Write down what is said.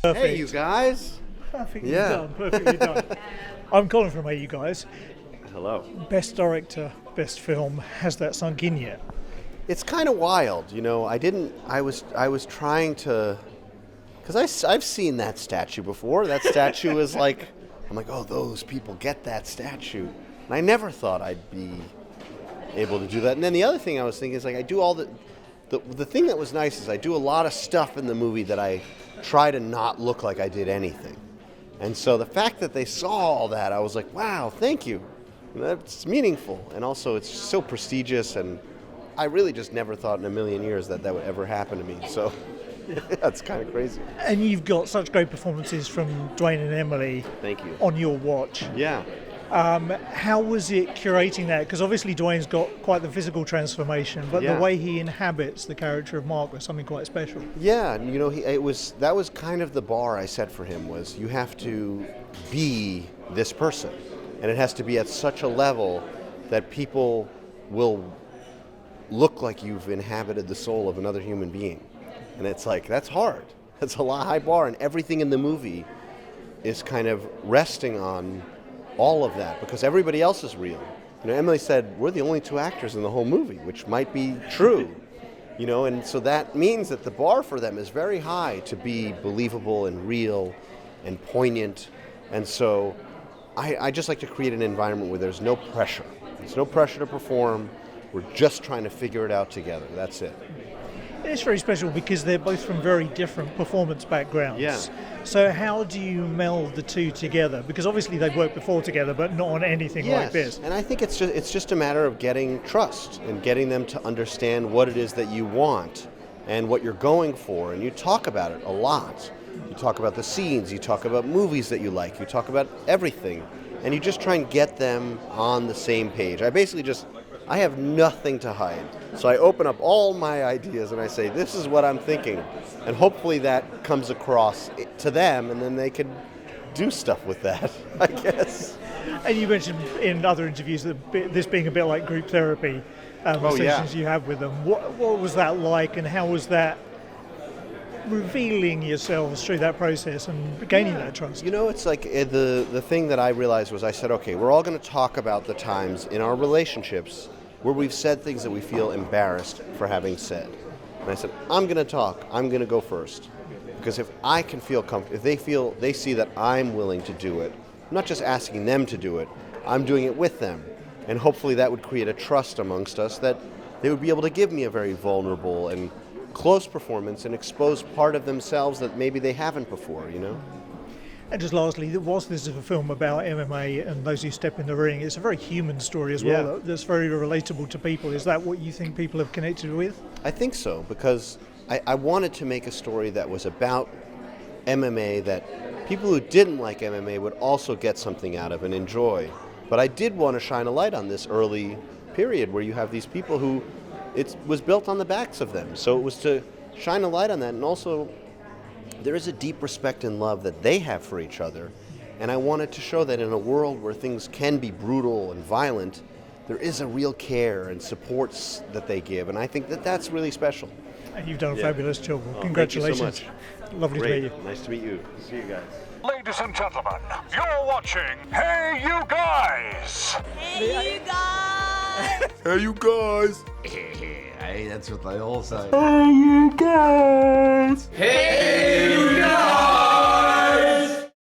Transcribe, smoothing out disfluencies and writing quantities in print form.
Perfect. Hey, you guys. Perfectly Yeah. done. Perfectly done. I'm Colin from HeyUGuys. Hello. Best director, best film. Has that sunk in yet? It's kind of wild, you know. I was trying to, because I've seen that statue before. That statue is like, I'm like, oh, those people get that statue. And I never thought I'd be able to do that. And then the other thing I was thinking is like, I do all the thing that was nice is I do a lot of stuff in the movie that I try to not look like I did anything. And so the fact that they saw all that, I was like, wow, thank you. That's meaningful. And also it's so prestigious, and I really just never thought in a million years that would ever happen to me. So that's kind of crazy. And you've got such great performances from Dwayne and Emily. Thank you. On your watch. Yeah. How was it curating that? Because obviously Dwayne's got quite the physical transformation, but Yeah. the way he inhabits the character of Mark was something quite special. Yeah, and you know, that was kind of the bar I set for him, was you have to be this person. And it has to be at such a level that people will look like you've inhabited the soul of another human being. And it's like, that's hard. That's a high bar, and everything in the movie is kind of resting on all of that, because everybody else is real. You know, Emily said, we're the only two actors in the whole movie, which might be true. You know, and so that means that the bar for them is very high to be believable and real and poignant. And so I just like to create an environment where there's no pressure. There's no pressure to perform. We're just trying to figure it out together. That's it. It's very special because they're both from very different performance backgrounds. Yeah. So how do you meld the two together? Because obviously they've worked before together, but not on anything like this. And I think it's just a matter of getting trust and getting them to understand what it is that you want and what you're going for. And you talk about it a lot. You talk about the scenes, you talk about movies that you like, you talk about everything. And you just try and get them on the same page. I have nothing to hide. So I open up all my ideas and I say, this is what I'm thinking. And hopefully that comes across to them, and then they can do stuff with that, I guess. And you mentioned in other interviews that this being a bit like group therapy sessions you have with them. What was that like, and how was that revealing yourselves through that process and gaining that trust? You know, it's like the thing that I realized was I said, okay, we're all going to talk about the times in our relationships where we've said things that we feel embarrassed for having said. And I said, I'm going to talk. I'm going to go first. Because if I can feel comfortable, if they see that I'm willing to do it, I'm not just asking them to do it, I'm doing it with them. And hopefully that would create a trust amongst us that they would be able to give me a very vulnerable and close performance and expose part of themselves that maybe they haven't before, you know? And just lastly, whilst this is a film about MMA and those who step in the ring, it's a very human story as well. That's very relatable to people. Is that what you think people have connected with? I think so, because I wanted to make a story that was about MMA that people who didn't like MMA would also get something out of and enjoy. But I did want to shine a light on this early period where you have these people who it was built on the backs of them. So it was to shine a light on that, and also there is a deep respect and love that they have for each other. And I wanted to show that in a world where things can be brutal and violent, there is a real care and supports that they give. And I think that that's really special. And you've done a fabulous job. Oh, Congratulations. Thank you so much. Lovely Great. to meet you. Nice to meet you. See you guys. Ladies and gentlemen, you're watching Hey You Guys! Hey, you guys! Hey, you guys! Hey, that's what they all say. Hey You Guys!